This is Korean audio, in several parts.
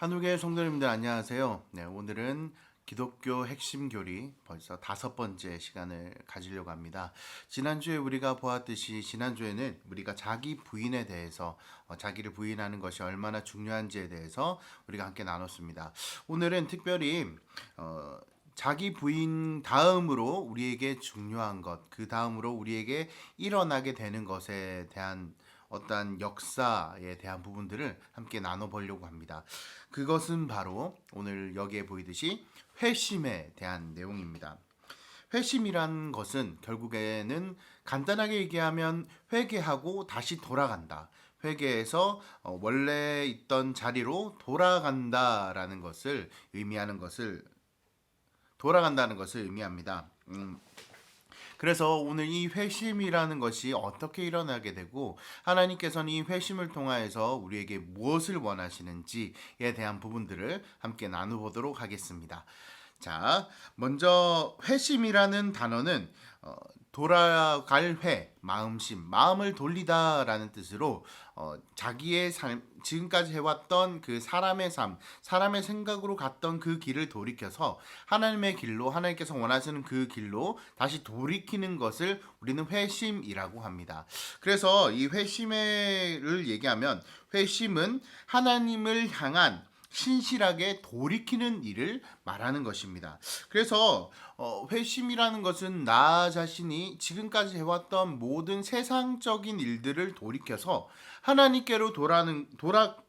한국의 성도님들 안녕하세요. 네, 오늘은 기독교 핵심 교리 벌써 5번째 시간을 가지려고 합니다. 지난주에 우리가 보았듯이 지난주에는 우리가 자기 부인에 대해서 자기를 부인하는 것이 얼마나 중요한지에 대해서 우리가 함께 나눴습니다. 오늘은 특별히 자기 부인 다음으로 우리에게 중요한 것, 그 다음으로 우리에게 일어나게 되는 것에 대한 어떠한 역사에 대한 부분들을 함께 나눠보려고 합니다. 그것은 바로 오늘 여기에 보이듯이 회심에 대한 내용입니다. 회심이란 것은 결국에는 간단하게 얘기하면 회개하고 다시 돌아간다. 회개해서 원래 있던 자리로 돌아간다라는 것을 돌아간다는 것을 의미합니다. 그래서 오늘 이 회심이라는 것이 어떻게 일어나게 되고 하나님께서는 이 회심을 통하여서 우리에게 무엇을 원하시는지에 대한 부분들을 함께 나눠보도록 하겠습니다. 자, 먼저 회심이라는 단어는 돌아갈 회, 마음심, 마음을 돌리다라는 뜻으로 자기의 삶, 지금까지 해왔던 그 사람의 삶, 사람의 생각으로 갔던 그 길을 돌이켜서 하나님의 길로, 하나님께서 원하시는 그 길로 다시 돌이키는 것을 우리는 회심이라고 합니다. 그래서 이 회심을 얘기하면 회심은 하나님을 향한 신실하게 돌이키는 일을 말하는 것입니다. 그래서 회심이라는 것은 나 자신이 지금까지 해왔던 모든 세상적인 일들을 돌이켜서 하나님께로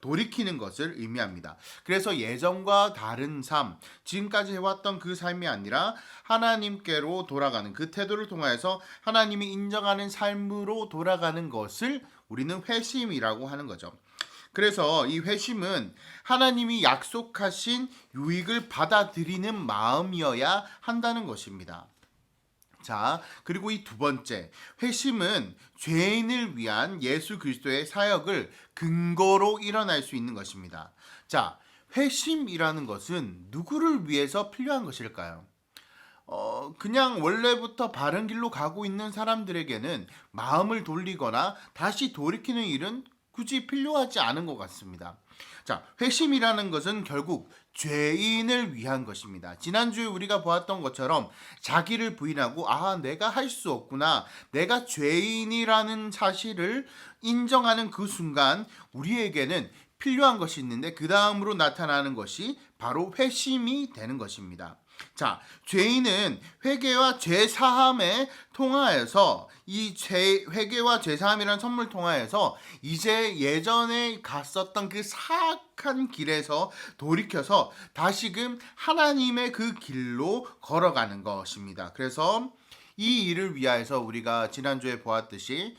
돌이키는 것을 의미합니다. 그래서 예전과 다른 삶, 지금까지 해왔던 그 삶이 아니라 하나님께로 돌아가는 그 태도를 통하여서 하나님이 인정하는 삶으로 돌아가는 것을 우리는 회심이라고 하는 거죠. 그래서 이 회심은 하나님이 약속하신 유익을 받아들이는 마음이어야 한다는 것입니다. 자, 그리고 이 두 번째, 회심은 죄인을 위한 예수 그리스도의 사역을 근거로 일어날 수 있는 것입니다. 자, 회심이라는 것은 누구를 위해서 필요한 것일까요? 그냥 원래부터 바른 길로 가고 있는 사람들에게는 마음을 돌리거나 다시 돌이키는 일은 굳이 필요하지 않은 것 같습니다. 자, 회심이라는 것은 결국 죄인을 위한 것입니다. 지난주에 우리가 보았던 것처럼 자기를 부인하고 내가 할 수 없구나. 내가 죄인이라는 사실을 인정하는 그 순간 우리에게는 필요한 것이 있는데 그 다음으로 나타나는 것이 바로 회심이 되는 것입니다. 자, 죄인은 회개와 죄 사함에 통하여서 회개와 죄 사함이라는 선물 통하여서 이제 예전에 갔었던 그 사악한 길에서 돌이켜서 다시금 하나님의 그 길로 걸어가는 것입니다. 그래서 이 일을 위하여서 우리가 지지난주에 보았듯이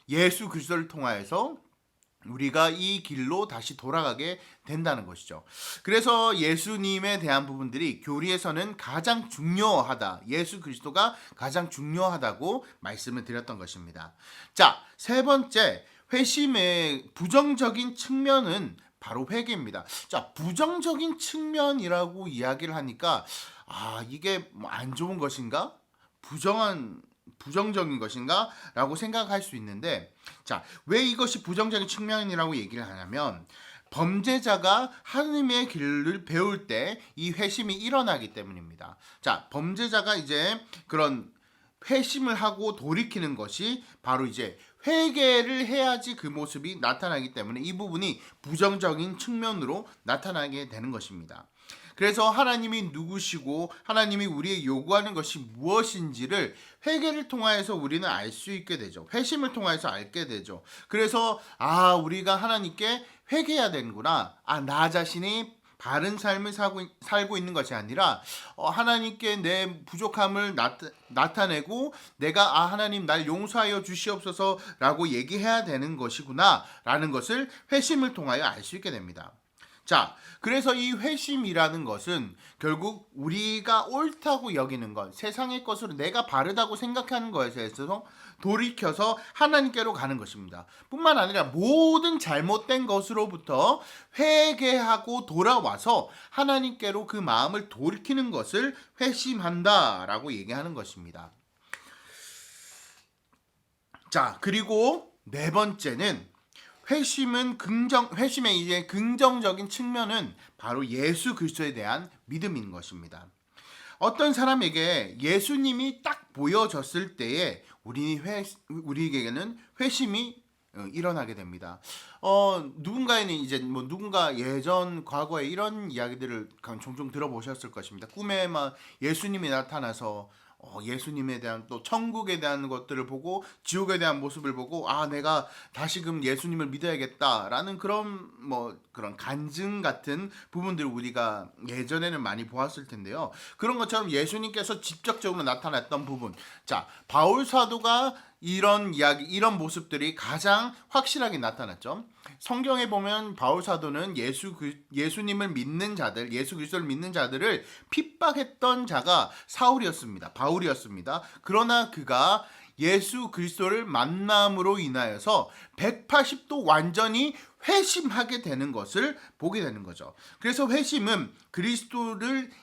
예수 그리스도를 통하여서 우리가 이 길로 다시 돌아가게 된다는 것이죠. 그래서 예수님에 대한 부분들이 교리에서는 가장 중요하다. 예수 그리스도가 가장 중요하다고 말씀을 드렸던 것입니다. 자, 세 번째, 회심의 부정적인 측면은 바로 회개입니다. 자, 부정적인 측면이라고 이야기를 하니까 이게 안 좋은 것인가? 부정적인 것인가? 라고 생각할 수 있는데, 자, 왜 이것이 부정적인 측면이라고 얘기를 하냐면 범죄자가 하나님의 길을 배울 때 이 회심이 일어나기 때문입니다. 자, 범죄자가 이제 그런 회심을 하고 돌이키는 것이 바로 이제 회개를 해야지 그 모습이 나타나기 때문에 이 부분이 부정적인 측면으로 나타나게 되는 것입니다. 그래서 하나님이 누구시고 하나님이 우리의 요구하는 것이 무엇인지를 회개를 통하여서 우리는 알 수 있게 되죠. 회심을 통하여서 알게 되죠. 그래서 우리가 하나님께 회개해야 되는구나. 나 자신이 바른 삶을 살고 있는 것이 아니라 하나님께 내 부족함을 나타내고 내가 하나님 날 용서하여 주시옵소서 라고 얘기해야 되는 것이구나 라는 것을 회심을 통하여 알 수 있게 됩니다. 자, 그래서 이 회심이라는 것은 결국 우리가 옳다고 여기는 것, 세상의 것으로 내가 바르다고 생각하는 것에 있어서 돌이켜서 하나님께로 가는 것입니다. 뿐만 아니라 모든 잘못된 것으로부터 회개하고 돌아와서 하나님께로 그 마음을 돌이키는 것을 회심한다라고 얘기하는 것입니다. 자, 그리고 네 번째는 회심의 이제 긍정적인 측면은 바로 예수 그리스도에 대한 믿음인 것입니다. 어떤 사람에게 예수님이 딱 보여졌을 때에 우리에게는 회심이 일어나게 됩니다. 누군가에는 이제 누군가 예전 과거에 이런 이야기들을 종종 들어보셨을 것입니다. 꿈에 막 예수님이 나타나서 예수님에 대한 또 천국에 대한 것들을 보고 지옥에 대한 모습을 보고 내가 다시금 예수님을 믿어야겠다라는 그런 간증 같은 부분들을 우리가 예전에는 많이 보았을 텐데요. 그런 것처럼 예수님께서 직접적으로 나타났던 부분, 자, 바울 사도가 이런 이야기, 이런 모습들이 가장 확실하게 나타났죠. 성경에 보면 바울 사도는 예수님을 믿는 자들, 예수 그리스도를 믿는 자들을 핍박했던 자가 사울이었습니다. 바울이었습니다. 그러나 그가 예수 그리스도를 만남으로 인하여서 180도 완전히 회심하게 되는 것을 보게 되는 거죠. 그래서 회심은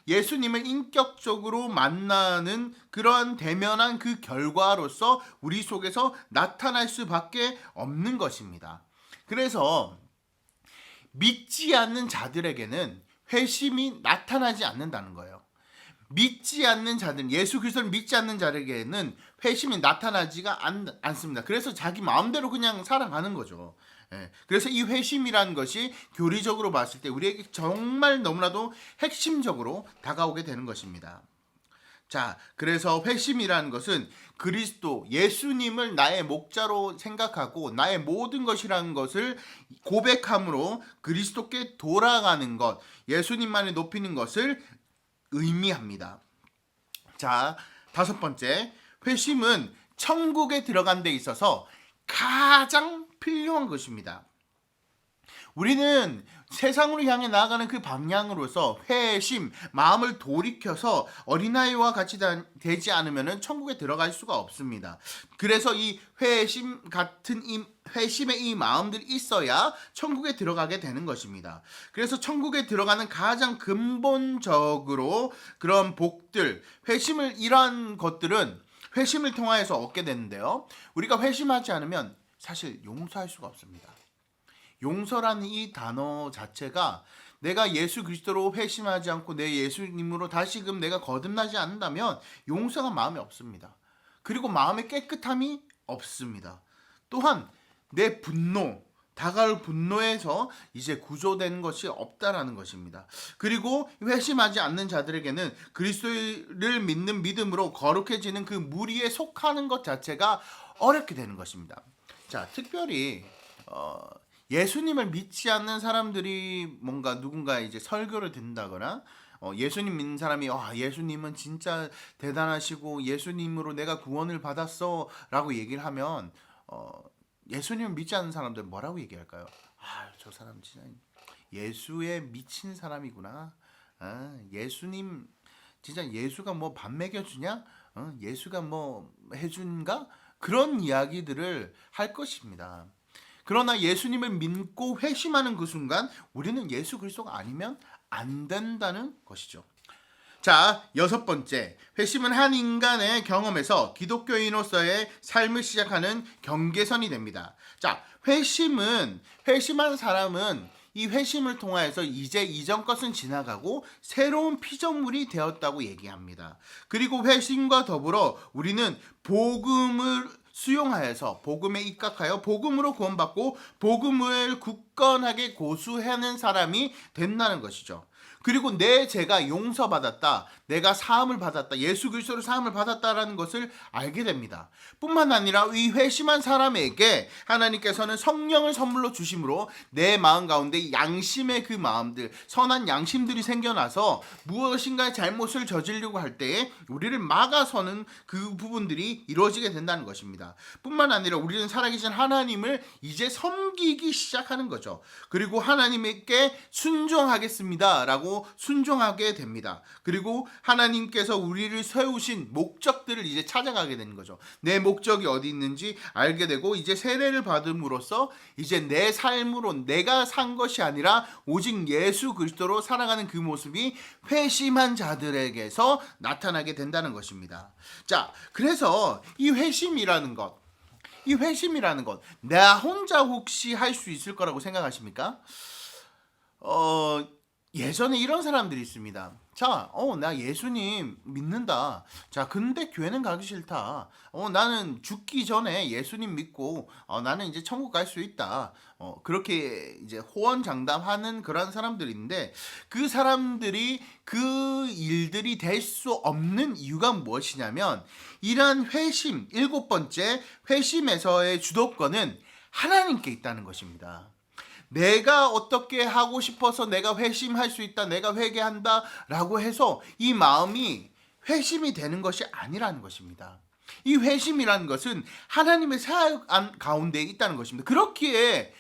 예수님을 인격적으로 만나는 그러한 대면한 그 결과로서 우리 속에서 나타날 수밖에 없는 것입니다. 그래서 믿지 않는 자들에게는 회심이 나타나지 않는다는 거예요. 믿지 않는 자들, 예수 그리스도를 믿지 않는 자에게는 회심이 나타나지가 않습니다. 그래서 자기 마음대로 그냥 살아가는 거죠. 그래서 이 회심이라는 것이 교리적으로 봤을 때 우리에게 정말 너무나도 핵심적으로 다가오게 되는 것입니다. 자, 그래서 회심이라는 것은 그리스도, 예수님을 나의 목자로 생각하고 나의 모든 것이라는 것을 고백함으로 그리스도께 돌아가는 것, 예수님만을 높이는 것을 의미합니다. 자, 5번째, 회심은 천국에 들어간 데 있어서 가장 필요한 것입니다. 우리는 세상으로 향해 나아가는 그 방향으로서 회심, 마음을 돌이켜서 어린아이와 같이 되지 않으면 천국에 들어갈 수가 없습니다. 그래서 이 회심 같은 회심의 이 마음들이 있어야 천국에 들어가게 되는 것입니다. 그래서 천국에 들어가는 가장 근본적으로 그런 복들, 이러한 것들은 회심을 통하여서 얻게 되는데요. 우리가 회심하지 않으면 사실 용서할 수가 없습니다. 용서라는 이 단어 자체가 내가 예수 그리스도로 회심하지 않고 내 예수님으로 다시금 내가 거듭나지 않는다면 용서가 마음에 없습니다. 그리고 마음의 깨끗함이 없습니다. 또한 내 다가올 분노에서 이제 구조되는 것이 없다라는 것입니다. 그리고 회심하지 않는 자들에게는 그리스도를 믿는 믿음으로 거룩해지는 그 무리에 속하는 것 자체가 어렵게 되는 것입니다. 자, 특별히 예수님을 믿지 않는 사람들이 누군가 이제 설교를 듣는다거나 예수님 믿는 사람이 예수님은 진짜 대단하시고 예수님으로 내가 구원을 받았어 라고 얘기를 하면 예수님을 믿지 않는 사람들 뭐라고 얘기할까요? 저 사람 진짜 예수에 미친 사람이구나. 예수님 진짜 예수가 밥 먹여주냐? 예수가 해준가? 그런 이야기들을 할 것입니다. 그러나 예수님을 믿고 회심하는 그 순간 우리는 예수 그리스도가 아니면 안 된다는 것이죠. 자, 6번째, 회심은 한 인간의 경험에서 기독교인으로서의 삶을 시작하는 경계선이 됩니다. 자, 회심한 사람은 이 회심을 통하여서 이제 이전 것은 지나가고 새로운 피조물이 되었다고 얘기합니다. 그리고 회심과 더불어 우리는 복음을 수용하여서 복음에 입각하여 복음으로 구원받고 복음을 굳건하게 고수하는 사람이 된다는 것이죠. 그리고 내 죄가 용서받았다, 내가 사함을 받았다, 예수 그리스도로 사함을 받았다라는 것을 알게 됩니다. 뿐만 아니라 이 회심한 사람에게 하나님께서는 성령을 선물로 주심으로 내 마음 가운데 양심의 그 마음들, 선한 양심들이 생겨나서 무엇인가 잘못을 저지르려고 할 때에 우리를 막아서는 그 부분들이 이루어지게 된다는 것입니다. 뿐만 아니라 우리는 살아계신 하나님을 이제 섬기기 시작하는 거죠. 그리고 하나님께 순종하겠습니다 라고 순종하게 됩니다. 그리고 하나님께서 우리를 세우신 목적들을 이제 찾아가게 되는 거죠. 내 목적이 어디 있는지 알게 되고 이제 세례를 받음으로써 이제 내 삶으로 내가 산 것이 아니라 오직 예수 그리스도로 살아가는 그 모습이 회심한 자들에게서 나타나게 된다는 것입니다. 자, 그래서 이 회심이라는 것, 이 회심이라는 것, 나 혼자 혹시 할 수 있을 거라고 생각하십니까? 예전에 이런 사람들이 있습니다. 자, 나 예수님 믿는다. 자, 근데 교회는 가기 싫다. 나는 죽기 전에 예수님 믿고, 나는 이제 천국 갈 수 있다. 그렇게 이제 호언장담하는 그런 사람들인데, 그 사람들이 그 일들이 될 수 없는 이유가 무엇이냐면, 이러한 회심, 7번째 회심에서의 주도권은 하나님께 있다는 것입니다. 내가 어떻게 하고 싶어서 내가 회심할 수 있다, 내가 회개한다 라고 해서 이 마음이 회심이 되는 것이 아니라는 것입니다. 이 회심이라는 것은 하나님의 사역 가운데 있다는 것입니다. 그렇기에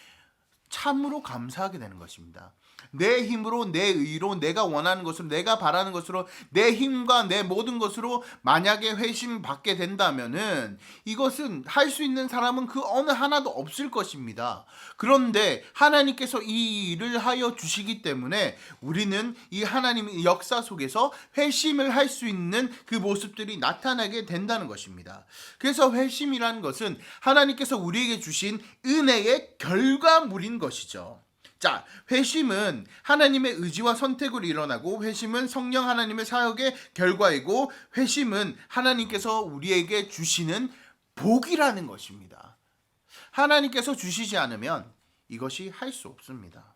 참으로 감사하게 되는 것입니다. 내 힘으로, 내 의로, 내가 원하는 것으로, 내가 바라는 것으로, 내 힘과 내 모든 것으로 만약에 회심 받게 된다면은 이것은 할 수 있는 사람은 그 어느 하나도 없을 것입니다. 그런데 하나님께서 이 일을 하여 주시기 때문에 우리는 이 하나님의 역사 속에서 회심을 할 수 있는 그 모습들이 나타나게 된다는 것입니다. 그래서 회심이라는 것은 하나님께서 우리에게 주신 은혜의 결과물인 것이죠. 자, 회심은 하나님의 의지와 선택으로 일어나고, 회심은 성령 하나님의 사역의 결과이고, 회심은 하나님께서 우리에게 주시는 복이라는 것입니다. 하나님께서 주시지 않으면 이것이 할 수 없습니다.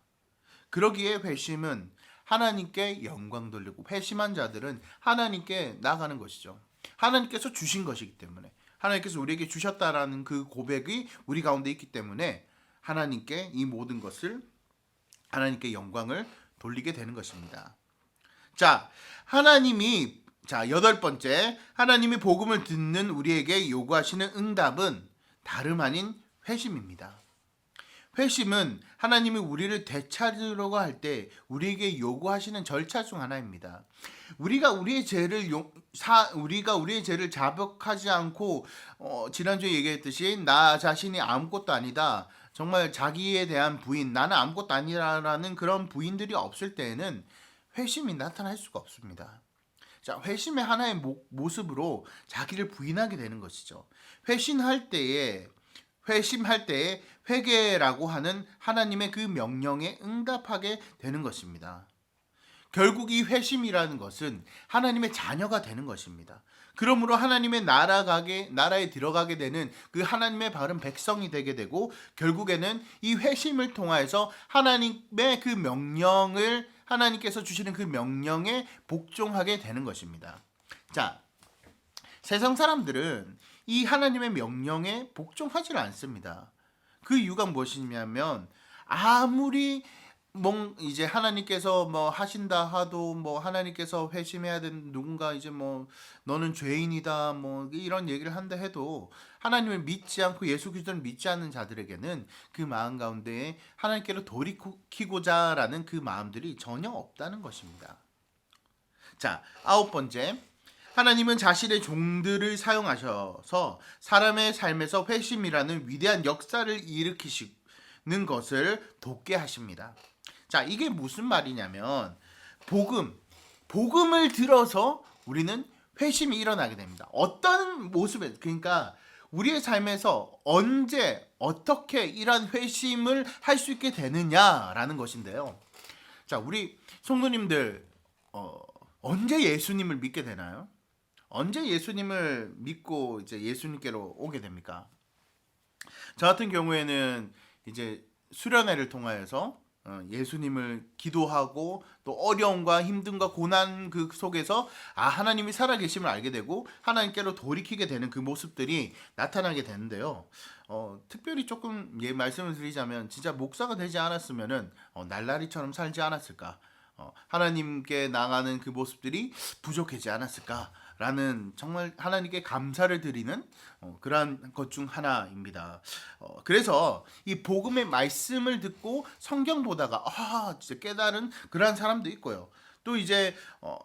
그러기에 회심은 하나님께 영광 돌리고, 회심한 자들은 하나님께 나가는 것이죠. 하나님께서 주신 것이기 때문에, 하나님께서 우리에게 주셨다라는 그 고백이 우리 가운데 있기 때문에 하나님께 이 모든 것을, 하나님께 영광을 돌리게 되는 것입니다. 자, 하나님이, 자, 8번째, 하나님이 복음을 듣는 우리에게 요구하시는 응답은 다름 아닌 회심입니다. 회심은 하나님이 우리를 되찾으려고 할 때 우리에게 요구하시는 절차 중 하나입니다. 우리가 우리의 죄를 자복하지 않고, 지난주에 얘기했듯이 나 자신이 아무것도 아니다, 정말 자기에 대한 부인, 나는 아무것도 아니라는 그런 부인들이 없을 때에는 회심이 나타날 수가 없습니다. 자, 회심의 하나의 모습으로 자기를 부인하게 되는 것이죠. 회심할 때에 회개라고 하는 하나님의 그 명령에 응답하게 되는 것입니다. 결국 이 회심이라는 것은 하나님의 자녀가 되는 것입니다. 그러므로 하나님의 나라에 들어가게 되는 그 하나님의 바른 백성이 되게 되고, 결국에는 이 회심을 통하여서 하나님의 그 명령을, 하나님께서 주시는 그 명령에 복종하게 되는 것입니다. 자, 세상 사람들은 이 하나님의 명령에 복종하지 않습니다. 그 이유가 무엇이냐면, 아무리 이제 하나님께서 하신다 하도, 하나님께서 회심해야 되는 누군가 이제 너는 죄인이다 이런 얘기를 한다 해도, 하나님을 믿지 않고 예수 그리스도를 믿지 않는 자들에게는 그 마음 가운데에 하나님께로 돌이키고자라는 그 마음들이 전혀 없다는 것입니다. 자, 9번째, 하나님은 자신의 종들을 사용하셔서 사람의 삶에서 회심이라는 위대한 역사를 일으키시는 것을 돕게 하십니다. 자, 이게 무슨 말이냐면, 복음을 들어서 우리는 회심이 일어나게 됩니다. 어떤 모습에, 그러니까 우리의 삶에서 언제 어떻게 이런 회심을 할 수 있게 되느냐라는 것인데요. 자, 우리 성도님들 언제 예수님을 믿게 되나요? 언제 예수님을 믿고 이제 예수님께로 오게 됩니까? 저 같은 경우에는 이제 수련회를 통하여서 예수님을 기도하고, 또 어려움과 힘듦과 고난 그 속에서 하나님이 살아계심을 알게 되고 하나님께로 돌이키게 되는 그 모습들이 나타나게 되는데요. 특별히 조금 말씀을 드리자면, 진짜 목사가 되지 않았으면은 날라리처럼 살지 않았을까, 하나님께 나가는 그 모습들이 부족하지 않았을까 라는, 정말 하나님께 감사를 드리는 그러한 것 중 하나입니다. 그래서 이 복음의 말씀을 듣고 성경 보다가 진짜 깨달은 그러한 사람도 있고요. 또 이제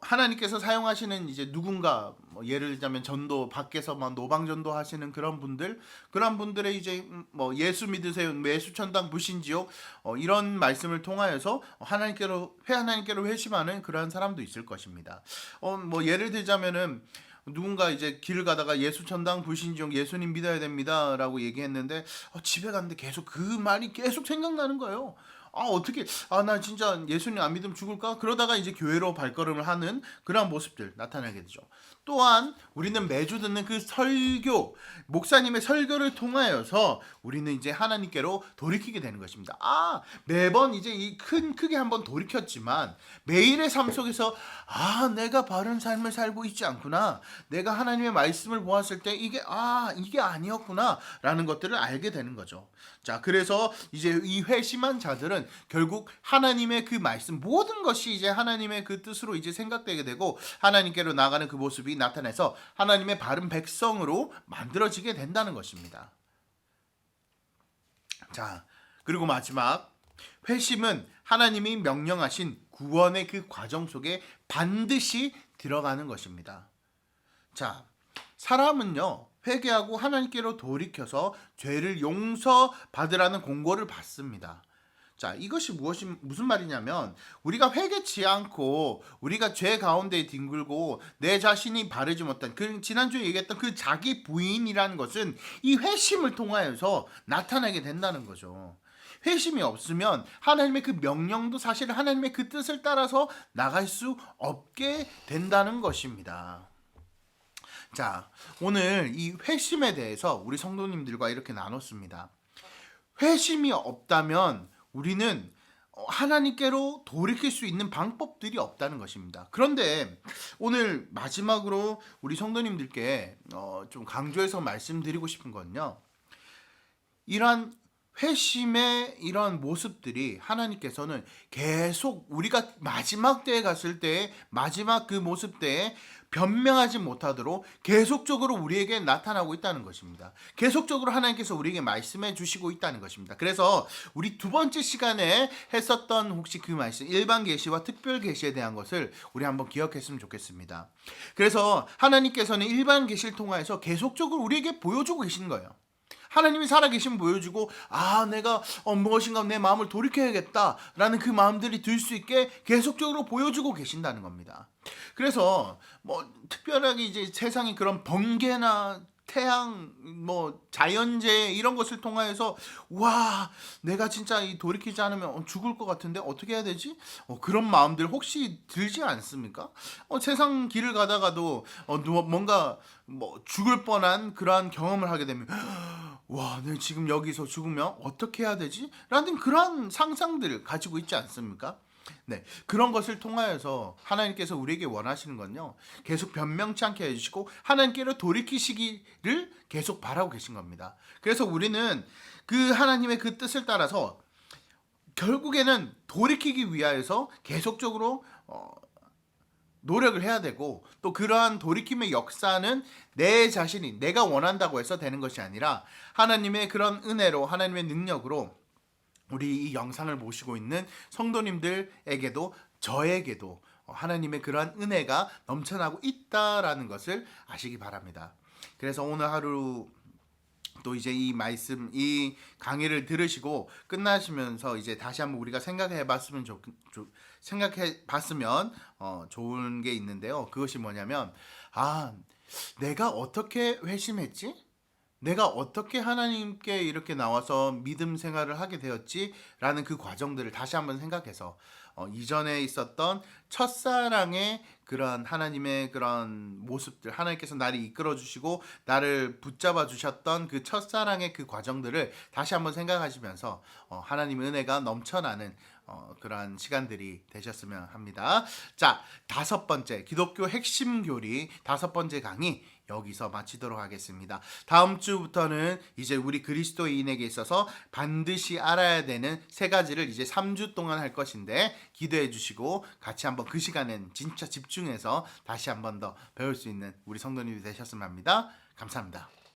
하나님께서 사용하시는 이제 누군가, 예를 들자면 전도, 밖에서 노방 전도 하시는 그런 분들의 이제 예수 믿으세요, 예수 천당 불신지옥, 이런 말씀을 통하여서 하나님께로 회심하는 그러한 사람도 있을 것입니다. 예를 들자면은 누군가 이제 길을 가다가 예수천당 불신종 예수님 믿어야 됩니다라고 얘기했는데 집에 갔는데 계속 그 말이 계속 생각나는 거예요. 어떻게 나 진짜 예수님 안 믿으면 죽을까? 그러다가 이제 교회로 발걸음을 하는 그러한 모습들 나타나게 되죠. 또한 우리는 매주 듣는 그 설교, 목사님의 설교를 통하여서 우리는 이제 하나님께로 돌이키게 되는 것입니다. 매번 이제 이 크게 한번 돌이켰지만 매일의 삶 속에서 내가 바른 삶을 살고 있지 않구나. 내가 하나님의 말씀을 보았을 때 이게 아니었구나 라는 것들을 알게 되는 거죠. 자, 그래서 이제 이 회심한 자들은 결국 하나님의 그 말씀, 모든 것이 이제 하나님의 그 뜻으로 이제 생각되게 되고 하나님께로 나가는 그 모습이 나타나서 하나님의 바른 백성으로 만들어지게 된다는 것입니다. 자, 그리고 마지막 회심은 하나님이 명령하신 구원의 그 과정 속에 반드시 들어가는 것입니다. 자, 사람은요, 회개하고 하나님께로 돌이켜서 죄를 용서받으라는 공고를 받습니다. 자, 이것이 무슨 말이냐면 우리가 회개치 않고 우리가 죄 가운데 뒹굴고 내 자신이 바르지 못한 지난주에 얘기했던 그 자기 부인이라는 것은 이 회심을 통하여서 나타나게 된다는 거죠. 회심이 없으면 하나님의 그 명령도 사실 하나님의 그 뜻을 따라서 나갈 수 없게 된다는 것입니다. 자, 오늘 이 회심에 대해서 우리 성도님들과 이렇게 나눴습니다. 회심이 없다면 우리는 하나님께로 돌이킬 수 있는 방법들이 없다는 것입니다. 그런데 오늘 마지막으로 우리 성도님들께 좀 강조해서 말씀드리고 싶은 건요, 이러한 회심의 이런 모습들이 하나님께서는 계속 우리가 마지막 때에 갔을 때 마지막 그 모습 때에 변명하지 못하도록 계속적으로 우리에게 나타나고 있다는 것입니다. 계속적으로 하나님께서 우리에게 말씀해 주시고 있다는 것입니다. 그래서 우리 두 번째 시간에 했었던 혹시 그 말씀 일반 계시와 특별 계시에 대한 것을 우리 한번 기억했으면 좋겠습니다. 그래서 하나님께서는 일반 계시를 통해서 계속적으로 우리에게 보여주고 계신 거예요. 하나님이 살아계신 보여주고 내가 무엇인가 내 마음을 돌이켜야겠다라는 그 마음들이 들 수 있게 계속적으로 보여주고 계신다는 겁니다. 그래서 특별하게 이제 세상의 그런 번개나 태양, 자연재해 이런 것을 통하여서 내가 진짜 이 돌이키지 않으면 죽을 것 같은데 어떻게 해야 되지? 그런 마음들 혹시 들지 않습니까? 세상 길을 가다가도 뭔가 죽을 뻔한 그러한 경험을 하게 되면 내가 지금 여기서 죽으면 어떻게 해야 되지? 라는 그런 상상들을 가지고 있지 않습니까? 네, 그런 것을 통하여서 하나님께서 우리에게 원하시는 건요, 계속 변명치 않게 해주시고 하나님께로 돌이키시기를 계속 바라고 계신 겁니다. 그래서 우리는 그 하나님의 그 뜻을 따라서 결국에는 돌이키기 위하여서 계속적으로 노력을 해야 되고, 또 그러한 돌이킴의 역사는 내 자신이 내가 원한다고 해서 되는 것이 아니라 하나님의 그런 은혜로, 하나님의 능력으로 우리 이 영상을 보시고 있는 성도님들에게도 저에게도 하나님의 그러한 은혜가 넘쳐나고 있다라는 것을 아시기 바랍니다. 그래서 오늘 하루 또 이제 이 말씀, 이 강의를 들으시고 끝나시면서 이제 다시 한번 우리가 생각해 봤으면 좋은 게 있는데요. 그것이 뭐냐면 내가 어떻게 회심했지? 내가 어떻게 하나님께 이렇게 나와서 믿음 생활을 하게 되었지? 라는 그 과정들을 다시 한번 생각해서 이전에 있었던 첫사랑의 그런 하나님의 그런 모습들, 하나님께서 나를 이끌어 주시고 나를 붙잡아 주셨던 그 첫사랑의 그 과정들을 다시 한번 생각하시면서 하나님의 은혜가 넘쳐나는 그러한 시간들이 되셨으면 합니다. 자, 5번째 기독교 핵심 교리 5번째 강의 여기서 마치도록 하겠습니다. 다음 주부터는 이제 우리 그리스도인에게 있어서 반드시 알아야 되는 3가지를 이제 3주 동안 할 것인데 기도해 주시고 같이 한번 그 시간엔 진짜 집중해서 다시 한번 더 배울 수 있는 우리 성도님이 되셨으면 합니다. 감사합니다.